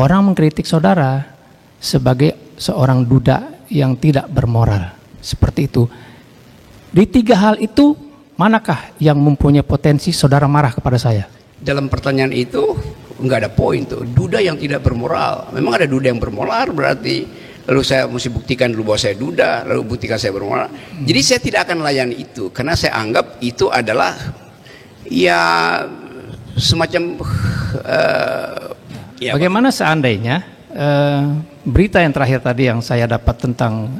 orang mengkritik saudara sebagai seorang duda yang tidak bermoral. Seperti itu. Di tiga hal itu, manakah yang mempunyai potensi saudara marah kepada saya? Dalam pertanyaan itu nggak ada poin tuh. Duda yang tidak bermoral. Memang ada duda yang bermoral, berarti lalu saya mesti buktikan dulu bahwa saya duda, lalu buktikan saya bermoral. Jadi saya tidak akan layani itu, karena saya anggap itu adalah ya semacam bagaimana seandainya berita yang terakhir tadi yang saya dapat tentang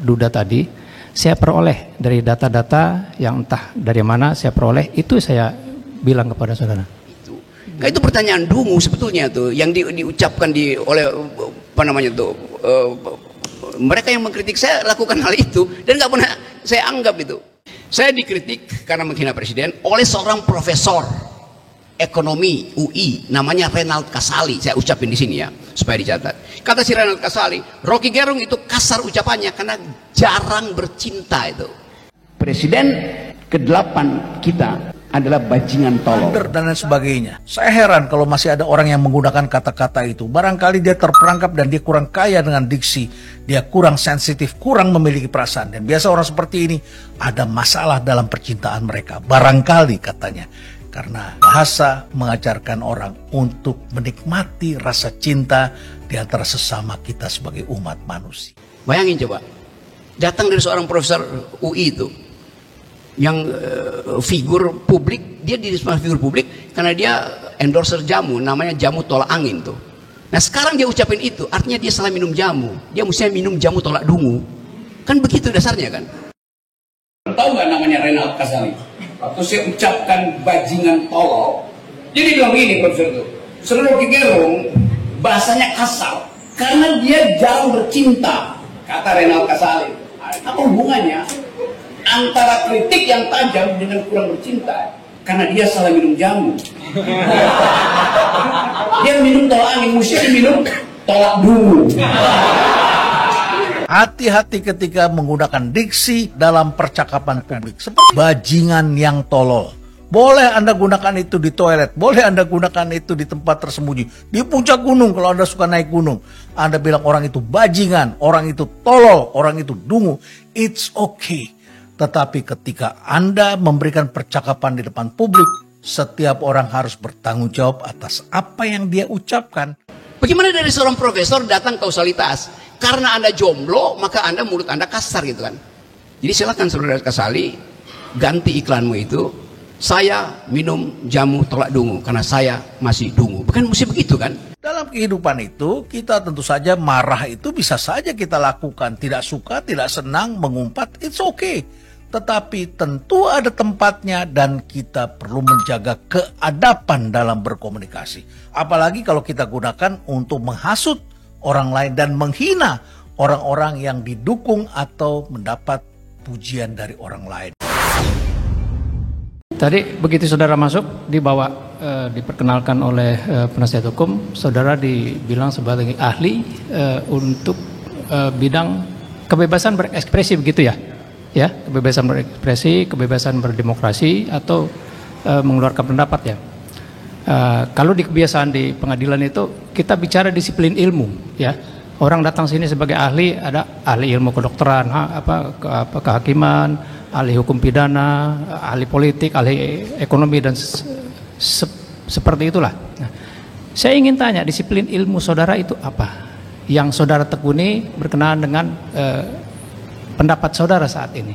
duda tadi, saya peroleh dari data-data yang entah dari mana saya peroleh, itu saya bilang kepada saudara. Itu pertanyaan dungu sebetulnya tuh, yang diucapkan oleh apa namanya tuh, mereka yang mengkritik saya lakukan hal itu, dan nggak pernah saya anggap itu. Saya dikritik karena menghina presiden oleh seorang profesor ekonomi UI, namanya Renald Kasali. Saya ucapin di sini ya, supaya dicatat. Kata si Renald Kasali, Rocky Gerung itu kasar ucapannya karena jarang bercinta itu. Presiden ke-8 kita adalah bajingan tolol dan lain sebagainya. Saya heran kalau masih ada orang yang menggunakan kata-kata itu. Barangkali dia terperangkap dan dia kurang kaya dengan diksi, dia kurang sensitif, kurang memiliki perasaan. Dan biasa orang seperti ini ada masalah dalam percintaan mereka. Barangkali katanya, karena bahasa mengajarkan orang untuk menikmati rasa cinta di antara sesama kita sebagai umat manusia. Bayangin coba, datang dari seorang profesor UI itu, yang figur publik, dia di figur publik karena dia endorser jamu, namanya jamu tolak angin tuh. Nah sekarang dia ucapin itu, artinya dia salah minum jamu. Dia mestinya minum jamu tolak dungu. Kan begitu dasarnya kan. Tahu nggak namanya Renald Kasali? Waktu saya ucapkan bajingan tolol, jadi bilang gini profesor itu, Saudara Rocky Gerung bahasanya kasar karena dia jarang bercinta, kata Renald Kasali. Apa hubungannya antara kritik yang tajam dengan kurang bercinta? Karena dia salah minum jamu. Dia minum tolak angin, mesti minum tolak dungu. Hati-hati ketika menggunakan diksi dalam percakapan publik. Seperti bajingan yang tolol. Boleh Anda gunakan itu di toilet, boleh Anda gunakan itu di tempat tersembunyi, di puncak gunung kalau Anda suka naik gunung. Anda bilang orang itu bajingan, orang itu tolol, orang itu dungu. It's okay. Tetapi ketika Anda memberikan percakapan di depan publik, setiap orang harus bertanggung jawab atas apa yang dia ucapkan. Bagaimana dari seorang profesor datang kausalitas? Karena Anda jomblo, maka Anda mulut Anda kasar gitu kan. Jadi silakan Saudara Kasali, ganti iklanmu itu, saya minum jamu tolak dungu karena saya masih dungu. Bukan mesti begitu kan? Dalam kehidupan itu, kita tentu saja marah itu bisa saja kita lakukan. Tidak suka, tidak senang, mengumpat, it's okay. Tetapi tentu ada tempatnya dan kita perlu menjaga keadaban dalam berkomunikasi. Apalagi kalau kita gunakan untuk menghasut orang lain dan menghina orang-orang yang didukung atau mendapat pujian dari orang lain. Tadi begitu saudara masuk, dibawa, diperkenalkan oleh penasihat hukum, saudara dibilang sebagai ahli untuk bidang kebebasan berekspresi, begitu ya? Ya, kebebasan berekspresi, kebebasan berdemokrasi atau mengeluarkan pendapat ya. Kalau di kebiasaan di pengadilan itu kita bicara disiplin ilmu ya. Orang datang sini sebagai ahli, ada ahli ilmu kedokteran, kehakiman, ahli hukum pidana, ahli politik, ahli ekonomi dan seperti itulah. Nah, saya ingin tanya, disiplin ilmu saudara itu apa? Yang saudara tekuni berkenaan dengan pendapat saudara saat ini.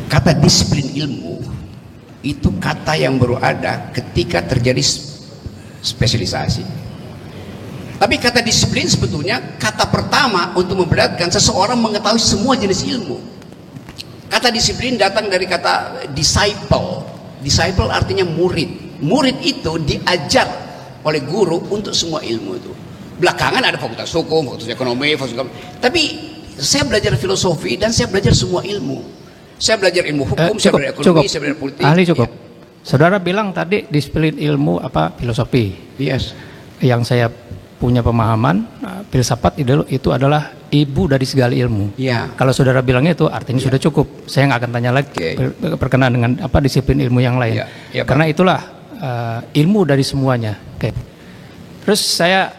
Kata disiplin ilmu itu kata yang baru ada ketika terjadi spesialisasi. Tapi kata disiplin sebetulnya kata pertama untuk membedakan seseorang mengetahui semua jenis ilmu. Kata disiplin datang dari kata disciple. Disciple artinya murid. Murid itu diajar oleh guru untuk semua ilmu itu. Belakangan ada fakultas hukum, fakultas ekonomi, tapi saya belajar filosofi dan saya belajar semua ilmu. Saya belajar ilmu hukum, saya belajar ekonomi, saya belajar politik. Ahli cukup. Ya. Saudara bilang tadi disiplin ilmu filosofi. Yes. Yang saya punya pemahaman filsafat itu adalah ibu dari segala ilmu. Ya. Kalau saudara bilangnya itu artinya sudah cukup. Saya nggak akan tanya lagi berkenaan dengan apa disiplin ilmu yang lain. Ya, ya, Pak. Karena itulah ilmu dari semuanya. Oke. Terus saya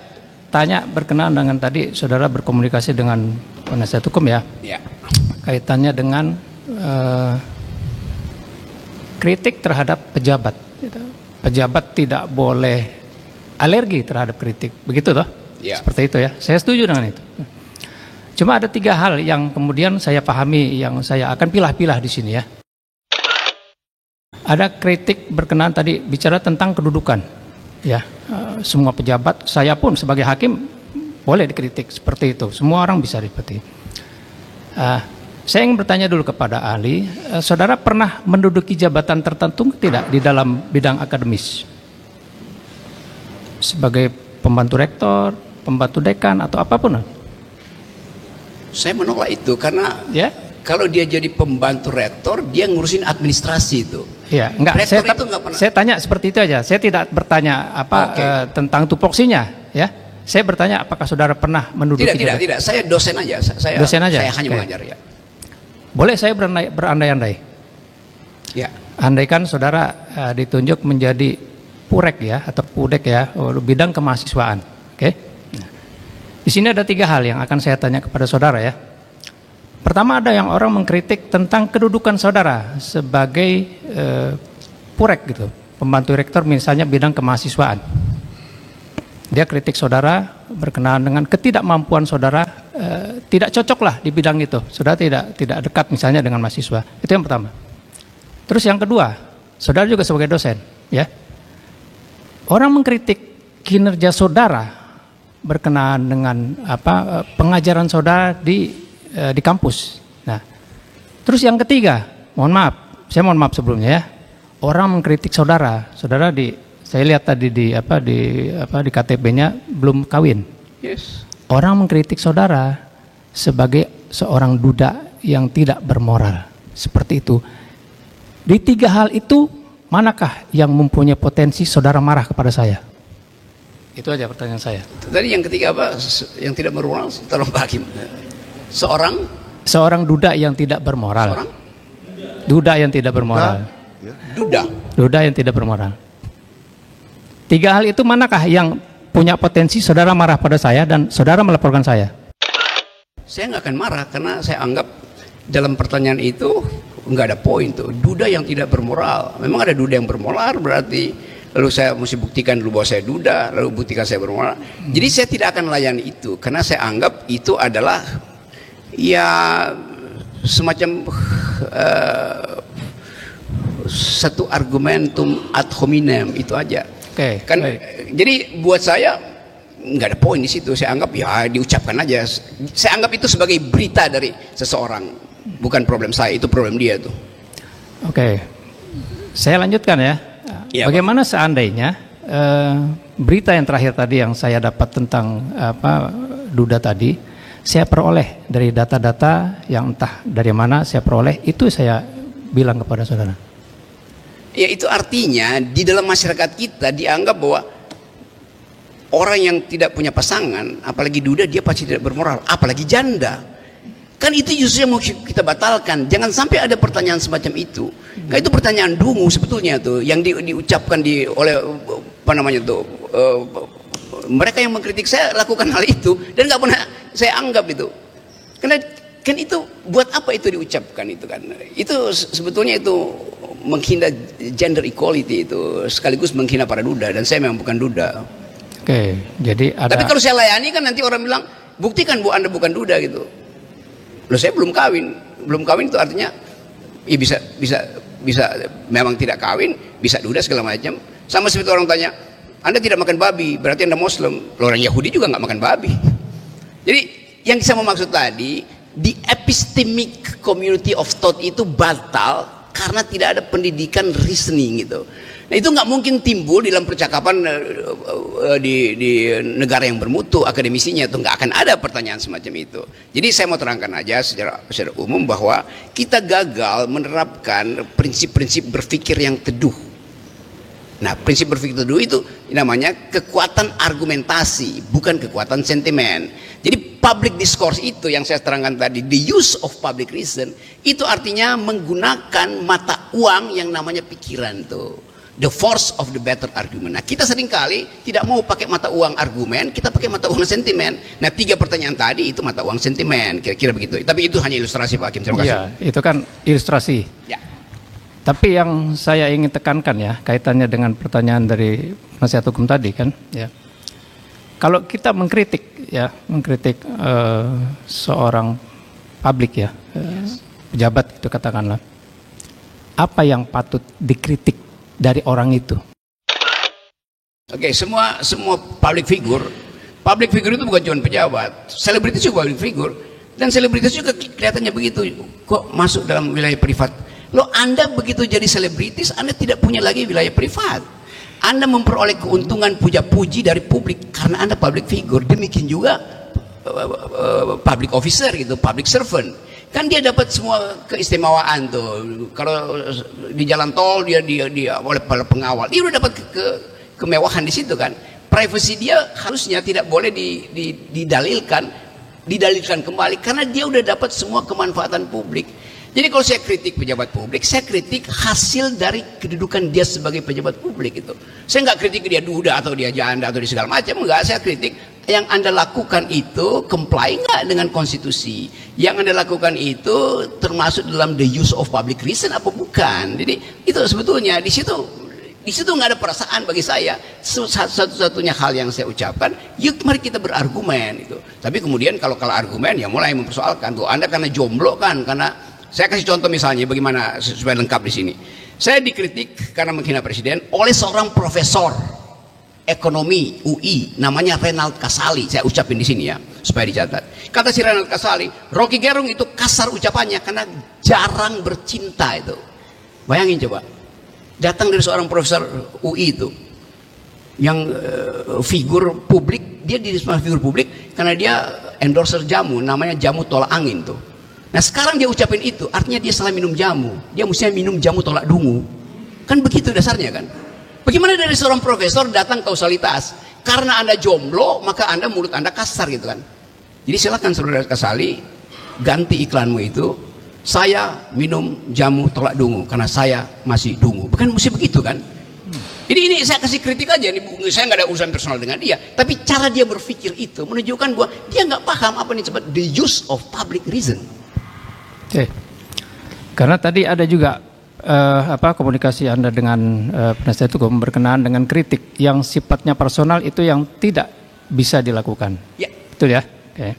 tanya berkenaan dengan tadi saudara berkomunikasi dengan penasihat hukum ya. Ya. Kaitannya dengan kritik terhadap pejabat. Pejabat tidak boleh alergi terhadap kritik. Begitu toh? Ya. Seperti itu ya. Saya setuju dengan itu. Cuma ada 3 hal yang kemudian saya pahami, yang saya akan pilah-pilah di sini ya. Ada kritik berkenaan tadi bicara tentang kedudukan, ya. Semua pejabat, saya pun sebagai hakim boleh dikritik seperti itu. Semua orang bisa seperti. Saya ingin bertanya dulu kepada ahli, saudara pernah menduduki jabatan tertentu tidak di dalam bidang akademis? Sebagai pembantu rektor, pembantu dekan atau apapun? Saya menolak itu karena Ya. kalau dia jadi pembantu rektor, dia ngurusin administrasi itu. Ya, enggak. Rektor itu enggak pernah. Saya tanya seperti itu aja. Saya tidak bertanya apa tentang tupoksinya, ya. Saya bertanya apakah saudara pernah menduduki Tidak. Saya dosen aja. Saya Dosen aja? Saya hanya Oke. mengajar ya. Boleh saya berandai-andai? Ya. Andaikan saudara ditunjuk menjadi purek ya atau pudek ya, bidang kemahasiswaan. Oke. Nah, di sini ada 3 hal yang akan saya tanya kepada saudara ya. Pertama, ada yang orang mengkritik tentang kedudukan saudara sebagai purek gitu, pembantu rektor misalnya bidang kemahasiswaan. Dia kritik saudara berkenaan dengan ketidakmampuan saudara, tidak cocok lah di bidang itu. Saudara tidak dekat misalnya dengan mahasiswa. Itu yang pertama. Terus yang kedua, saudara juga sebagai dosen, ya. Orang mengkritik kinerja saudara berkenaan dengan pengajaran saudara di kampus. Nah, terus yang ketiga, saya mohon maaf sebelumnya ya. Orang mengkritik saudara saya lihat tadi di KTP-nya belum kawin. Yes. Orang mengkritik saudara sebagai seorang duda yang tidak bermoral. Seperti itu. Di 3 hal itu, manakah yang mempunyai potensi saudara marah kepada saya? Itu aja pertanyaan saya. Tadi yang ketiga apa? Yang tidak bermoral, tolong Pak Hakim. Seorang duda yang tidak bermoral. Seorang? Duda yang tidak bermoral. Duda yang tidak bermoral. 3 hal itu manakah yang punya potensi saudara marah pada saya dan saudara melaporkan saya? Saya nggak akan marah karena saya anggap dalam pertanyaan itu nggak ada poin tuh. Duda yang tidak bermoral. Memang ada duda yang bermoral berarti lalu saya mesti buktikan dulu bahwa saya duda, lalu buktikan saya bermoral. Jadi saya tidak akan melayani itu karena saya anggap itu adalah ya semacam satu argumentum ad hominem itu aja. Oke, Kan baik. jadi buat saya nggak ada poin di situ. Saya anggap ya diucapkan aja. Saya anggap itu sebagai berita dari seseorang, bukan problem saya, itu problem dia tuh. Oke, saya lanjutkan ya. Ya, Bagaimana seandainya berita yang terakhir tadi yang saya dapat tentang duda tadi, saya peroleh dari data-data yang entah dari mana saya peroleh, itu saya bilang kepada saudara. Ya itu artinya di dalam masyarakat kita dianggap bahwa orang yang tidak punya pasangan, apalagi duda, dia pasti tidak bermoral, apalagi janda. Kan itu justru yang mau kita batalkan. Jangan sampai ada pertanyaan semacam itu. Nah, itu pertanyaan dungu sebetulnya tuh yang diucapkan oleh apa namanya tuh mereka yang mengkritik saya lakukan hal itu dan nggak pernah saya anggap itu. Karena kan itu buat apa itu diucapkan itu kan? Itu sebetulnya itu menghina gender equality itu sekaligus menghina para duda dan saya memang bukan duda. Oke, jadi ada. Tapi kalau saya layani kan nanti orang bilang buktikan bu Anda bukan duda gitu. Loh saya belum kawin itu artinya ya bisa memang tidak kawin, bisa duda segala macam. Sama seperti orang tanya, Anda tidak makan babi, berarti Anda Muslim. Loh, orang Yahudi juga nggak makan babi. Jadi yang saya mau maksud tadi, di epistemic community of thought itu batal karena tidak ada pendidikan reasoning gitu. Nah itu nggak mungkin timbul dalam percakapan di negara yang bermutu akademisinya, itu nggak akan ada pertanyaan semacam itu. Jadi saya mau terangkan aja secara umum bahwa kita gagal menerapkan prinsip-prinsip berpikir yang teduh. Nah, prinsip berpikir teduh itu namanya kekuatan argumentasi, bukan kekuatan sentimen. Jadi public discourse itu yang saya terangkan tadi, the use of public reason, itu artinya menggunakan mata uang yang namanya pikiran tuh. The force of the better argument. Nah, kita seringkali tidak mau pakai mata uang argumen, kita pakai mata uang sentimen. Nah, 3 pertanyaan tadi itu mata uang sentimen, kira-kira begitu. Tapi itu hanya ilustrasi, Pak Hakim. Terima kasih. Iya, itu kan ilustrasi. Ya. Tapi yang saya ingin tekankan ya, kaitannya dengan pertanyaan dari penasihat hukum tadi kan, ya. Kalau kita mengkritik seorang publik ya, pejabat itu katakanlah, apa yang patut dikritik dari orang itu? Oke, semua public figure itu bukan cuma pejabat, selebritis juga public figure, dan selebritis juga kelihatannya begitu, kok masuk dalam wilayah privat. Loh, Anda begitu jadi selebritis, Anda tidak punya lagi wilayah privat. Anda memperoleh keuntungan puja-puji dari publik karena Anda public figure. Demikian juga public officer gitu, public servant. Kan dia dapat semua keistimewaan tuh. Kalau di jalan tol dia oleh para pengawal, dia udah dapat kemewahan di situ kan. Privacy dia harusnya tidak boleh didalilkan kembali karena dia udah dapat semua kemanfaatan publik. Jadi kalau saya kritik pejabat publik, saya kritik hasil dari kedudukan dia sebagai pejabat publik itu. Saya nggak kritik dia duda atau dia janda atau dia segala macam, enggak. Saya kritik yang Anda lakukan itu comply nggak dengan konstitusi. Yang Anda lakukan itu termasuk dalam the use of public reason apa bukan. Jadi itu sebetulnya di situ nggak ada perasaan bagi saya. Satu-satunya hal yang saya ucapkan, yuk mari kita berargumen itu. Tapi kemudian kalau kalah argumen ya mulai mempersoalkan tuh Anda karena jomblo kan, karena saya kasih contoh misalnya bagaimana supaya lengkap di sini. Saya dikritik karena menghina presiden oleh seorang profesor ekonomi UI namanya Renald Kasali. Saya ucapin di sini ya supaya dicatat. Kata si Renald Kasali, Rocky Gerung itu kasar ucapannya karena jarang bercinta itu. Bayangin coba, datang dari seorang profesor UI itu yang figur publik, dia di figur publik karena dia endorser jamu namanya jamu tolak angin tuh. Nah sekarang dia ucapin itu, artinya dia salah minum jamu. Dia mestinya minum jamu tolak dungu. Kan begitu dasarnya kan. Bagaimana dari seorang profesor datang kausalitas? Karena Anda jomblo, maka mulut Anda kasar gitu kan. Jadi silakan saudara Kasali, ganti iklanmu itu, saya minum jamu tolak dungu, karena saya masih dungu. Bukan mesti begitu kan. Jadi ini saya kasih kritik aja, saya nggak ada urusan personal dengan dia. Tapi cara dia berpikir itu menunjukkan bahwa dia nggak paham apa yang disebut the use of public reason. Oke, karena tadi ada juga komunikasi Anda dengan penasihat hukum berkenaan dengan kritik yang sifatnya personal itu yang tidak bisa dilakukan. Ya. Betul ya? Oke.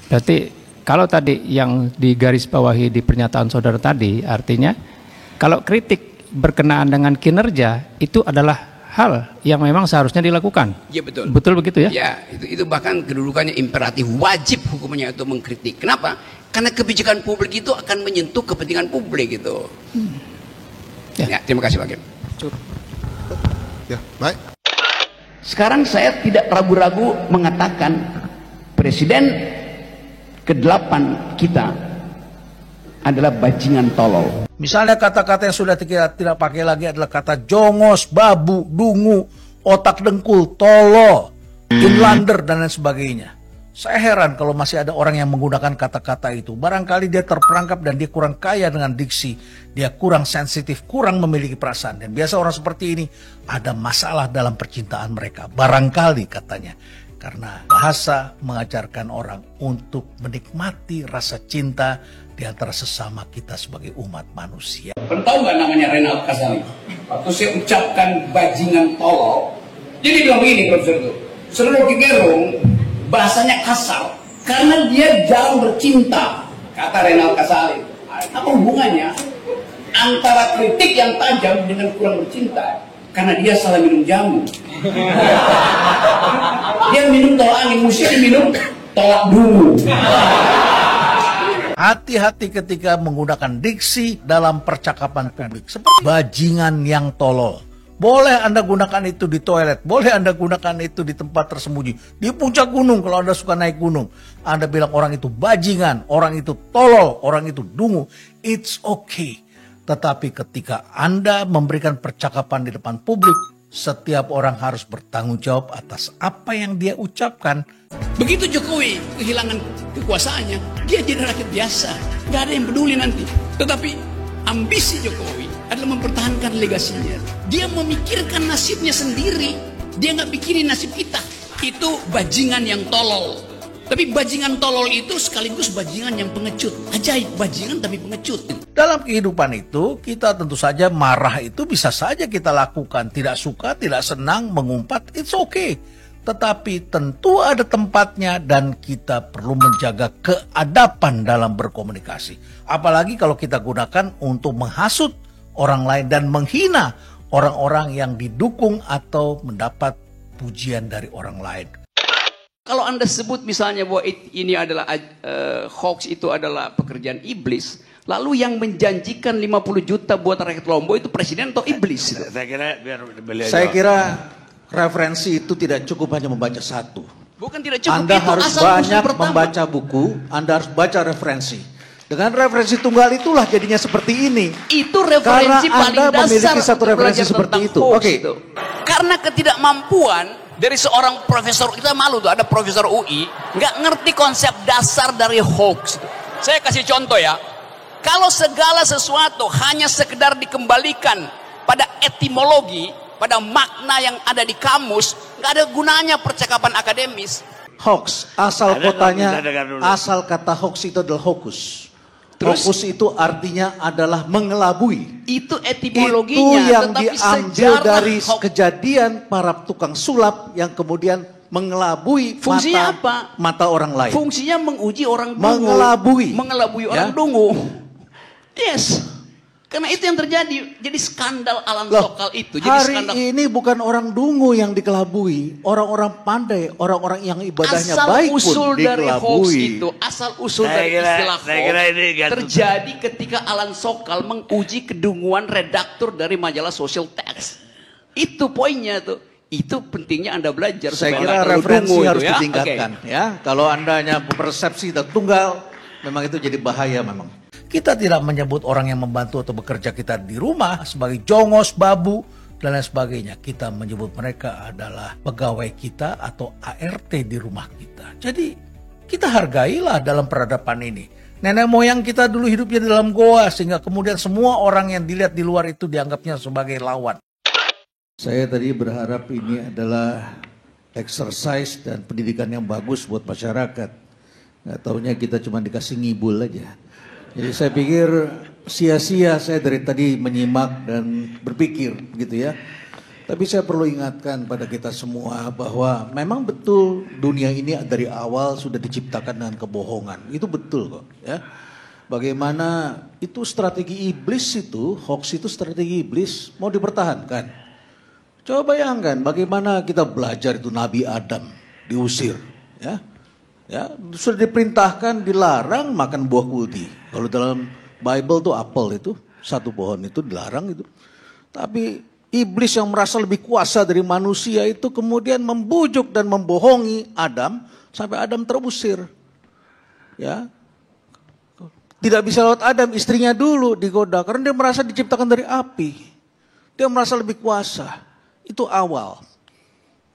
Berarti kalau tadi yang digarisbawahi di pernyataan saudara tadi, artinya kalau kritik berkenaan dengan kinerja itu adalah hal yang memang seharusnya dilakukan. Ya betul. Betul begitu ya? Ya, itu bahkan kedudukannya imperatif, wajib hukumnya untuk mengkritik. Kenapa? Karena kebijakan publik itu akan menyentuh kepentingan publik gitu. Ya, terima kasih Pak Hakim. Ya, baik. Sekarang saya tidak ragu-ragu mengatakan presiden ke-8 kita adalah bajingan tolol. Misalnya kata-kata yang sudah tidak pakai lagi adalah kata jongos, babu, dungu, otak dengkul, tolo, inlander, dan lain sebagainya. Saya heran kalau masih ada orang yang menggunakan kata-kata itu. Barangkali dia terperangkap dan dia kurang kaya dengan diksi. Dia kurang sensitif, kurang memiliki perasaan. Dan biasa orang seperti ini ada masalah dalam percintaan mereka. Barangkali katanya. Karena bahasa mengajarkan orang untuk menikmati rasa cinta di antara sesama kita sebagai umat manusia. Tahu nggak namanya Renald Kasali? Waktu saya ucapkan bajingan tolol, jadi bilang begini Profesor itu, Saudara Rocky Gerung bahasanya kasar karena dia jarang bercinta, kata Renald Kasali. Apa hubungannya antara kritik yang tajam dengan kurang bercinta? Karena dia salah minum jamu. Dia minum tolak angin, mesti minum tolak dungu. Hati-hati ketika menggunakan diksi dalam percakapan publik. Seperti bajingan yang tolol. Boleh Anda gunakan itu di toilet, boleh Anda gunakan itu di tempat tersembunyi. Di puncak gunung kalau Anda suka naik gunung. Anda bilang orang itu bajingan, orang itu tolol, orang itu dungu. It's okay. Tetapi ketika Anda memberikan percakapan di depan publik, setiap orang harus bertanggung jawab atas apa yang dia ucapkan. Begitu Jokowi kehilangan kekuasaannya, dia jadi rakyat biasa, nggak ada yang peduli nanti. Tetapi ambisi Jokowi adalah mempertahankan legasinya. Dia memikirkan nasibnya sendiri, dia nggak pikirin nasib kita. Itu bajingan yang tolol. Tapi bajingan tolol itu sekaligus bajingan yang pengecut. Ajaib, bajingan tapi pengecut. Dalam kehidupan itu, kita tentu saja marah itu bisa saja kita lakukan. Tidak suka, tidak senang, mengumpat, it's okay. Tetapi tentu ada tempatnya dan kita perlu menjaga keadaban dalam berkomunikasi. Apalagi kalau kita gunakan untuk menghasut orang lain dan menghina orang-orang yang didukung atau mendapat pujian dari orang lain. Kalau Anda sebut misalnya bahwa ini adalah hoax, itu adalah pekerjaan iblis, lalu yang menjanjikan 50 juta buat rakyat Lombok itu presiden atau iblis? Saya kira referensi itu tidak cukup hanya membaca satu. Bukan tidak cukup, Anda itu harus asal banyak usul pertama. membaca buku, Anda harus baca referensi. Dengan referensi tunggal itulah jadinya seperti ini. Itu referensi Karena paling Anda dasar memiliki satu untuk referensi belajar seperti tentang itu. hoax Oke. itu. Karena ketidakmampuan dari seorang profesor, kita malu tuh ada profesor UI nggak ngerti konsep dasar dari hoax. Saya kasih contoh ya, kalau segala sesuatu hanya sekedar dikembalikan pada etimologi, pada makna yang ada di kamus, nggak ada gunanya percakapan akademis. Hoax, asal kotanya, asal kata hoax itu adalah hokus. Terus? Hokus itu artinya adalah mengelabui. Itu Itu etimologinya, yang tetapi diambil sejarah dari hoax kejadian para tukang sulap yang kemudian mengelabui Fungsinya apa? mata orang lain. fungsinya menguji orang dungu. Mengelabui. Orang Ya. dungu. Yes. Karena itu yang terjadi. Jadi skandal Alan Loh, Sokal itu. Jadi hari skandal. ini bukan orang dungu yang dikelabui, orang-orang pandai, orang-orang yang ibadahnya Asal baik usul pun dari hoax dikelabui. itu, asal usul dari istilah hoax terjadi ketika Alan Sokal menguji kedunguan redaktur dari majalah Social Text. Itu poinnya tuh. Itu pentingnya Anda belajar. Saya supaya kira nggak terlalu referensi dungu harus itu, ya. ditingkatkan. Oke. Ya, kalau Anda hanya persepsi dan tunggal, memang itu jadi bahaya memang. Kita tidak menyebut orang yang membantu atau bekerja kita di rumah sebagai jongos, babu, dan lain sebagainya. Kita menyebut mereka adalah pegawai kita atau ART di rumah kita. Jadi kita hargailah dalam peradaban ini. Nenek moyang kita dulu hidupnya di dalam goa sehingga kemudian semua orang yang dilihat di luar itu dianggapnya sebagai lawan. Saya tadi berharap ini adalah exercise dan pendidikan yang bagus buat masyarakat. Nggak taunya kita cuma dikasih ngibul aja. Jadi saya pikir sia-sia saya dari tadi menyimak dan berpikir gitu ya. Tapi saya perlu ingatkan pada kita semua bahwa memang betul dunia ini dari awal sudah diciptakan dengan kebohongan. Itu betul kok ya. Bagaimana itu strategi iblis itu, hoax itu strategi iblis mau dipertahankan. Coba bayangkan bagaimana kita belajar itu Nabi Adam diusir ya. Ya, sudah diperintahkan dilarang makan buah kulti. Kalau dalam Bible tuh apel itu, satu pohon itu dilarang itu. Tapi iblis yang merasa lebih kuasa dari manusia itu kemudian membujuk dan membohongi Adam sampai Adam terusir. Ya. Tidak bisa lewat Adam, istrinya dulu digoda karena dia merasa diciptakan dari api. Dia merasa lebih kuasa. Itu awal.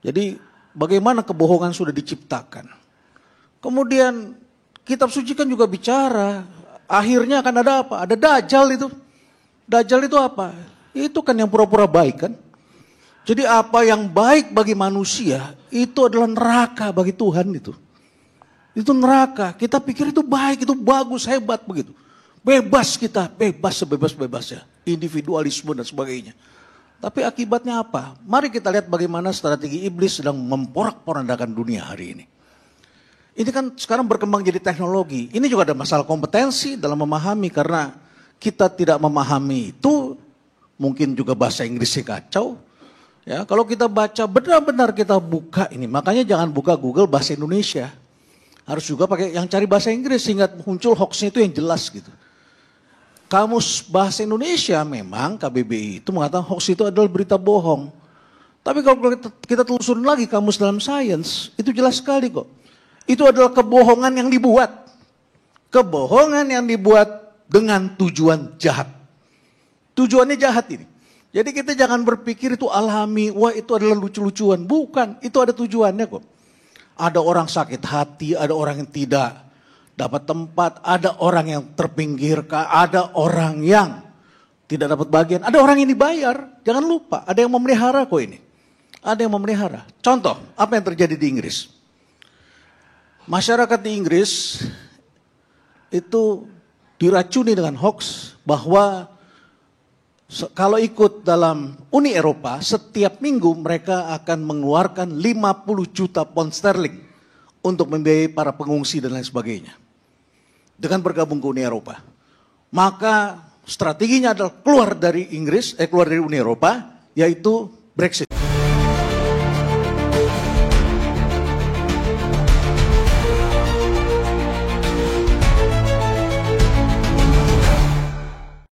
Jadi bagaimana kebohongan sudah diciptakan. Kemudian kitab suci kan juga bicara, akhirnya akan ada apa? Ada Dajjal itu. Dajjal itu apa? Itu kan yang pura-pura baik kan. Jadi apa yang baik bagi manusia, itu adalah neraka bagi Tuhan itu. Itu neraka, kita pikir itu baik, itu bagus, hebat begitu. Bebas kita, bebas sebebas-bebasnya. Individualisme dan sebagainya. Tapi akibatnya apa? Mari kita lihat bagaimana strategi iblis sedang memporak-porandakan dunia hari ini. Ini kan sekarang berkembang jadi teknologi. Ini juga ada masalah kompetensi dalam memahami karena kita tidak memahami itu. Mungkin juga bahasa Inggrisnya kacau. Ya, kalau kita baca benar-benar kita buka ini. Makanya jangan buka Google bahasa Indonesia. Harus juga pakai yang cari bahasa Inggris sehingga muncul hoaxnya itu yang jelas gitu. Kamus Bahasa Indonesia memang KBBI itu mengatakan hoax itu adalah berita bohong. Tapi kalau kita telusurin lagi kamus dalam sains, itu jelas sekali kok. Itu adalah kebohongan yang dibuat. Kebohongan yang dibuat dengan tujuan jahat. Tujuannya jahat ini. Jadi kita jangan berpikir itu alami, wah itu adalah lucu-lucuan. Bukan, itu ada tujuannya kok. Ada orang sakit hati, ada orang yang tidak dapat tempat, ada orang yang terpinggirkan, ada orang yang tidak dapat bagian, ada orang yang dibayar. Jangan lupa, ada yang memelihara kok ini. Ada yang memelihara. Contoh, apa yang terjadi di Inggris? Masyarakat di Inggris itu diracuni dengan hoax bahwa kalau ikut dalam Uni Eropa, setiap minggu mereka akan mengeluarkan 50 juta pound sterling untuk membiayai para pengungsi dan lain sebagainya. Dengan bergabung ke Uni Eropa. Maka strateginya adalah keluar dari Uni Eropa, yaitu Brexit.